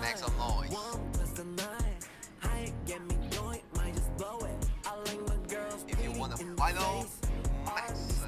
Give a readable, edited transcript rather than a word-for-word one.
Make some noise. If you want the final mix,